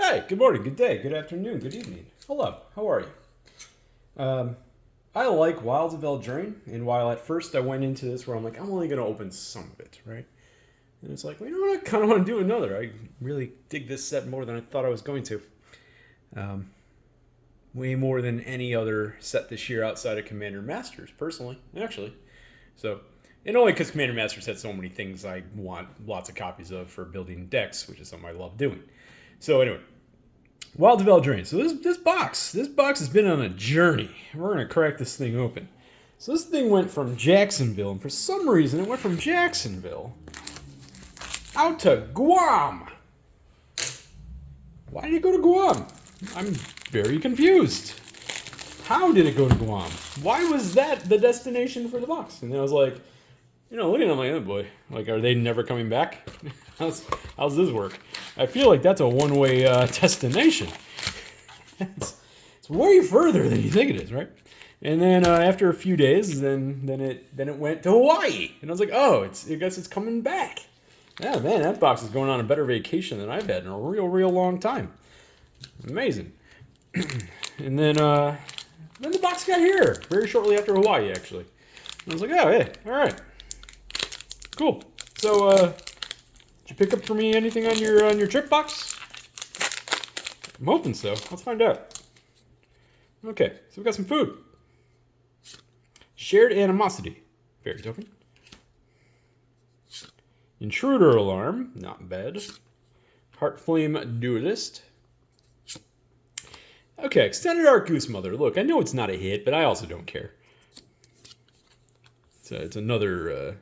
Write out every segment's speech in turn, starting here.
Hey, good morning, good day, good afternoon, good evening. Hello, how are you? I like Wilds of Eldraine, and while at first I went into this where I'm like, I'm only going to open some of it, right? And it's like, well, you know what? I kind of want to do another. I really dig this set more than I thought I was going to. Um, Way more than any other set this year outside of Commander Masters, personally, actually. So, and only because Commander Masters had so many things I want lots of copies of for building decks, which is something I love doing. So anyway, Wild of Eldraine. So this box has been on a journey. We're gonna crack this thing open. So this thing went from Jacksonville, and for some reason it went from Jacksonville out to Guam. Why did it go to Guam? I'm very confused. How did it go to Guam? Why was that the destination for the box? And then I was like, looking at my oh boy, like, are they never coming back? how's this work? I feel like that's a one-way destination. It's way further than you think it is, right? And then after a few days, then it went to Hawaii, and I was like, oh, I guess it's coming back. Yeah, man, that box is going on a better vacation than I've had in a real long time. Amazing. And then the box got here very shortly after Hawaii, actually. And I was like, oh, hey, all right, cool. So, did you pick up for me anything on your trip box? I'm hoping so. Let's find out. Okay, so we got some food. Shared Animosity. Fairy token. Intruder Alarm. Not bad. Heartflame Duelist. Okay, Extended Arc Goose Mother. Look, I know it's not a hit, but I also don't care. So it's another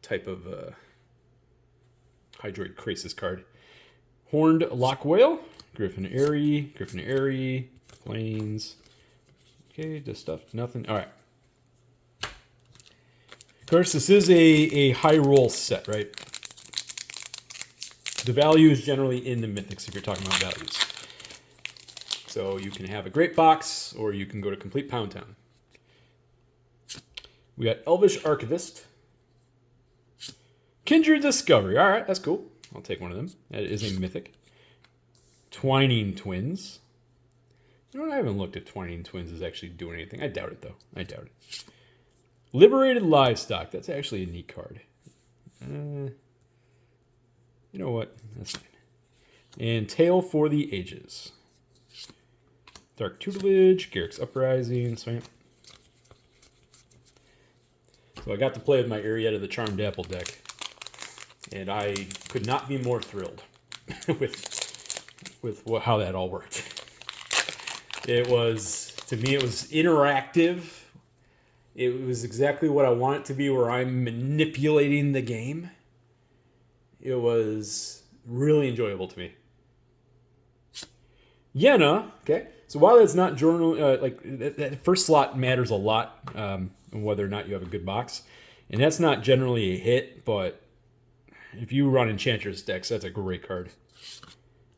type of Hydroid Krasis card. Horned Lockwhale. Griffin Airy. Plains. Okay, just stuff. Nothing. All right. Of course, this is a high roll set, right? The value is generally in the mythics if you're talking about values. So you can have a great box, or you can go to complete Pound Town. We got Elvish Archivist. Kindred Discovery. All right, that's cool. I'll take one of them. That is a mythic. Twining Twins. You know what? I haven't looked at Twining Twins as actually doing anything. I doubt it, though. I doubt it. Liberated Livestock. That's actually a neat card. You know what? That's fine. And Tale for the Ages. Dark Tutelage. Garruk's Uprising. Swamp. So I got to play with my Arietta the Charmed Apple deck. And I could not be more thrilled with how that all worked. It was, to me, it was interactive. It was exactly what I want it to be, where I'm manipulating the game. It was really enjoyable to me. Yenna, okay. So while it's not journal, that first slot matters a lot, whether or not you have a good box, and that's not generally a hit, but if you run Enchantress decks, that's a great card.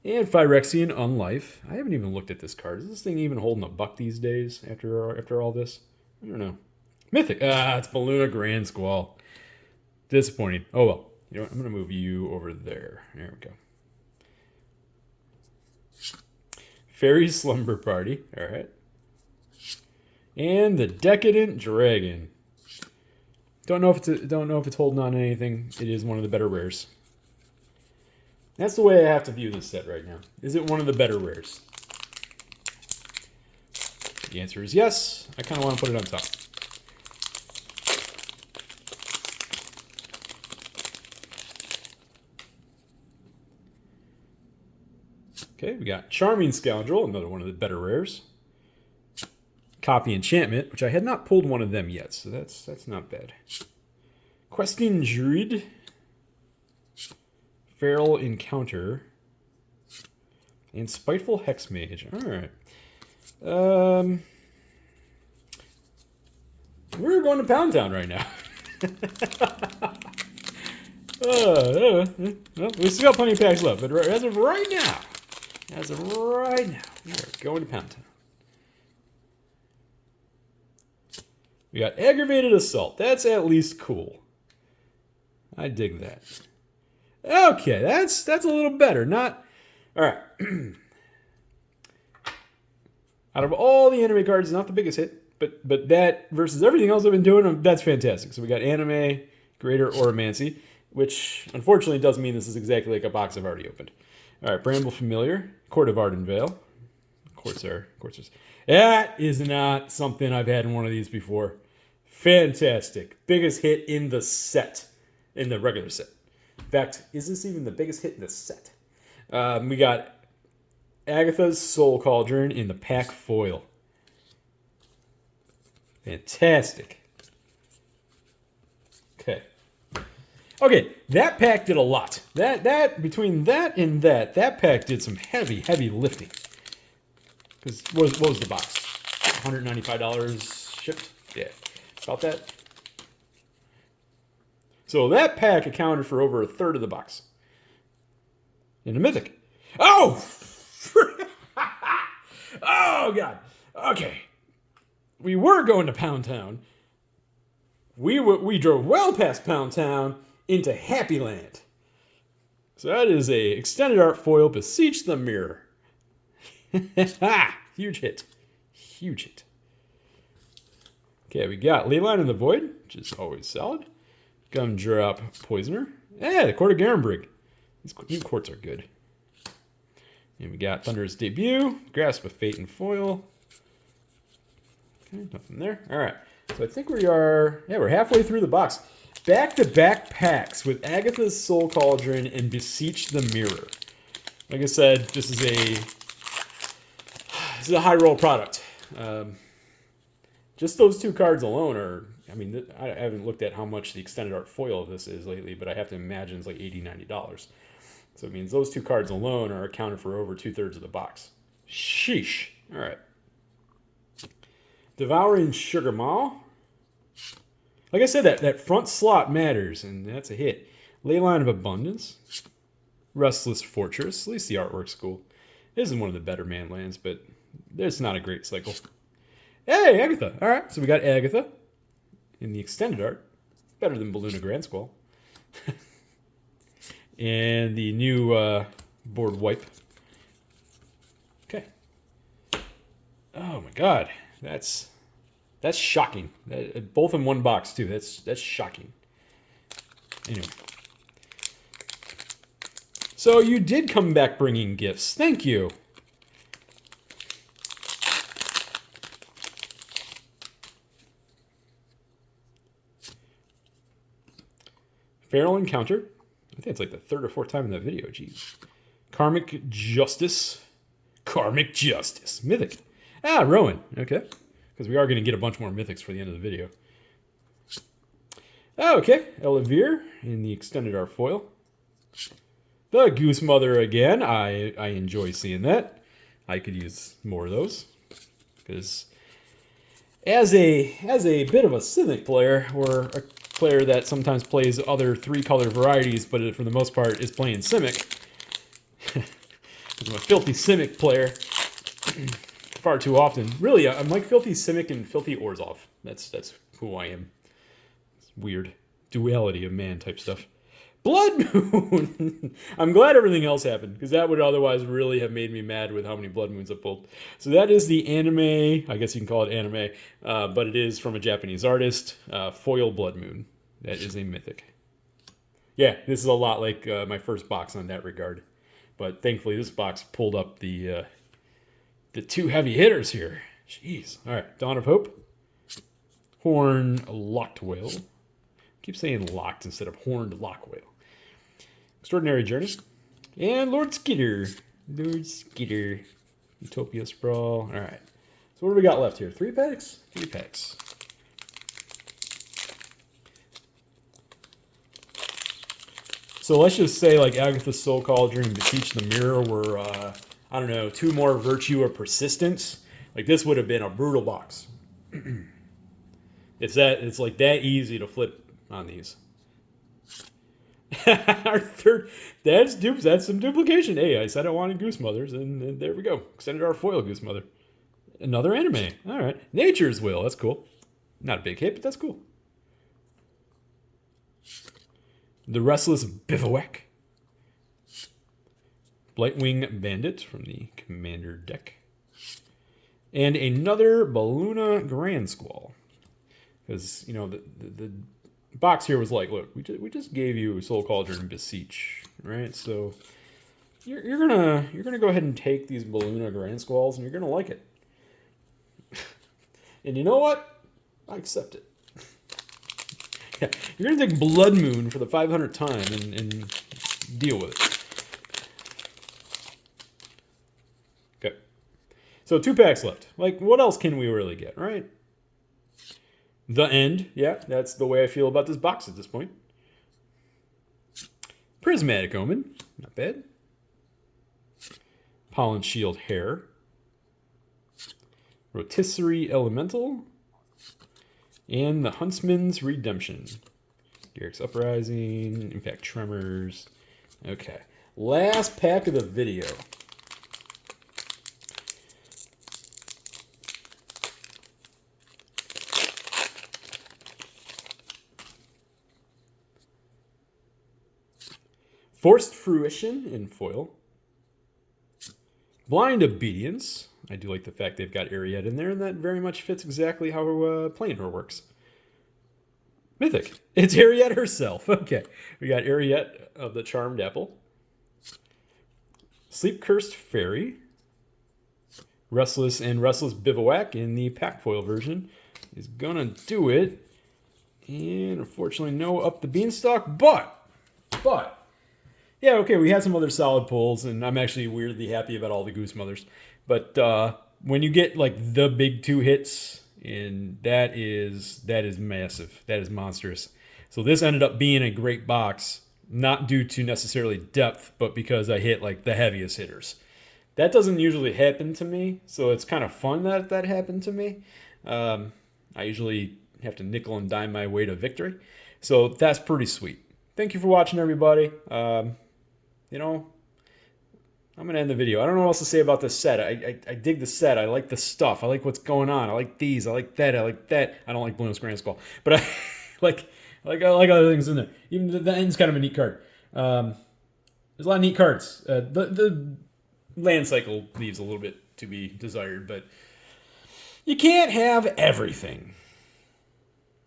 And Phyrexian Unlife. I haven't even looked at this card. Is this thing even holding a buck these days after all this? I don't know. Mythic. It's Baluna Grand Squall. Disappointing. Oh well. You know what? I'm going to move you over there. There we go. Fairy Slumber Party. All right. And the Decadent Dragon. Don't know if it's holding on to anything. It is one of the better rares. That's the way I have to view this set right now. Is it one of the better rares? The answer is yes. I kind of want to put it on top. Okay, we got Charming Scoundrel, another one of the better rares. Copy Enchantment, which I had not pulled one of them yet, so that's not bad. Questing Druid. Feral Encounter. And Spiteful Hexmage. Alright. We're going to Pound Town right now. We still got plenty of packs left, but as of right now, we are going to Pound Town. We got Aggravated Assault. That's at least cool. I dig that. Okay, that's a little better. Not All right. Out of all the anime cards, not the biggest hit, but that versus everything else I've been doing, that's fantastic. So we got anime, Greater Oromancy, which unfortunately does mean this is exactly like a box I've already opened. All right, Bramble Familiar, Court of Ardenvale, Corsairs. That is not something I've had in one of these before. Fantastic. Biggest hit in the set, in the regular set. In fact, is this even the biggest hit in the set? We got Agatha's Soul Cauldron in the pack foil. Fantastic. Okay, that pack did a lot. That between that and that pack did some heavy lifting. Because what was the box? $195 shipped? Yeah, about that. So that pack accounted for over a third of the box. In the Mythic. Oh! Oh, God. Okay. We were going to Pound Town. We drove well past Pound Town into Happy Land. So that is a extended art foil, Beseech the Mirror. Huge hit. Huge hit. Okay, we got Leyline in the Void, which is always solid. Gumdrop Poisoner. Yeah, the Court of Garenbrig. These new courts are good. And we got Thunderous Debut, Grasp of Fate and foil. Okay, nothing there. All right. So I think we're halfway through the box. Back-to-back packs with Agatha's Soul Cauldron and Beseech the Mirror. Like I said, this is a high roll product. Just those two cards alone are, I mean, I haven't looked at how much the extended art foil of this is lately, but I have to imagine it's like $80, $90. So it means those two cards alone are accounted for over 2/3 of the box. Sheesh. All right. Devouring Sugar Maw. Like I said, that front slot matters, and that's a hit. Leyline of Abundance. Restless Fortress. At least the artwork's cool. It isn't one of the better man lands, but it's not a great cycle. Hey, Agatha. All right, so we got Agatha in the extended art. Better than Balloon of Grand Squall. And the new board wipe. Okay. Oh my God, that's shocking. Both in one box too. That's shocking. Anyway, so you did come back bringing gifts. Thank you. Feral Encounter. I think it's like the third or fourth time in that video. Jeez. Karmic Justice. Karmic Justice. Mythic. Ah, Rowan. Okay. Because we are going to get a bunch more mythics for the end of the video. Oh, okay. Elevere in the extended art foil. The Goose Mother again. I enjoy seeing that. I could use more of those. Because as a bit of a Simic player, or a player that sometimes plays other 3-color varieties, but for the most part is playing Simic. I'm a filthy Simic player far too often. Really, I'm like filthy Simic and filthy Orzhov. That's who I am. It's weird. Duality of man type stuff. Blood Moon! I'm glad everything else happened, because that would otherwise really have made me mad with how many Blood Moons I've pulled. So that is the anime, I guess you can call it anime, but it is from a Japanese artist, Foil Blood Moon. That is a mythic. Yeah, this is a lot like my first box on that regard. But thankfully this box pulled up the two heavy hitters here. Jeez. All right, Dawn of Hope. Horn Locked Whale. I keep saying locked instead of horned lock whale. Extraordinary Journey. And Lord Skitter. Lord Skitter. Utopia Sprawl. All right. So what do we got left here? 3 packs? 3 packs. So let's just say like Agatha's Soul Cauldron and Beseech the Mirror were, I don't know, 2 more Virtue or Persistence. Like this would have been a brutal box. It's like that easy to flip on these. Our third, that's some duplication. Hey, I said I wanted Goose Mothers, and there we go. Extended our foil Goose Mother. Another anime. All right. Nature's Will. That's cool. Not a big hit, but that's cool. The Restless Bivouac. Blightwing Bandit from the Commander deck. And another Balloona Grand Squall. Because, you know, the box here was like, look, we just gave you Soul Cauldron and Beseech, right? So you're gonna go ahead and take these Balloona Grand Squalls, and you're gonna like it. And you know what? I accept it. Yeah, you're gonna take Blood Moon for the 500th time and deal with it. Okay. So 2 packs left. Like, what else can we really get, right? The End. Yeah, that's the way I feel about this box at this point. Prismatic Omen. Not bad. Pollen Shield Hair. Rotisserie Elemental. And the Huntsman's Redemption. Garrick's Uprising. Impact Tremors. Okay. Last pack of the video. Forced Fruition in foil. Blind Obedience. I do like the fact they've got Ariette in there, and that very much fits exactly how playing her works. Mythic. It's Ariette herself. Okay. We got Ariette of the Charmed Apple. Sleep Cursed Fairy. Restless and Restless Bivouac in the pack foil version is going to do it. And unfortunately, no Up the Beanstalk, but... Yeah, okay, we had some other solid pulls, and I'm actually weirdly happy about all the Goose Mothers. But when you get, like, the big 2 hits, and that is massive. That is monstrous. So this ended up being a great box, not due to necessarily depth, but because I hit, like, the heaviest hitters. That doesn't usually happen to me, so it's kind of fun that that happened to me. I usually have to nickel and dime my way to victory. So that's pretty sweet. Thank you for watching, everybody. You know, I'm going to end the video. I don't know what else to say about this set. I dig the set. I like the stuff. I like what's going on. I like these. I like that. I like that. I don't like Bloom's Grand Skull. But I like other things in there. Even the end's kind of a neat card. There's a lot of neat cards. The land cycle leaves a little bit to be desired, but you can't have everything.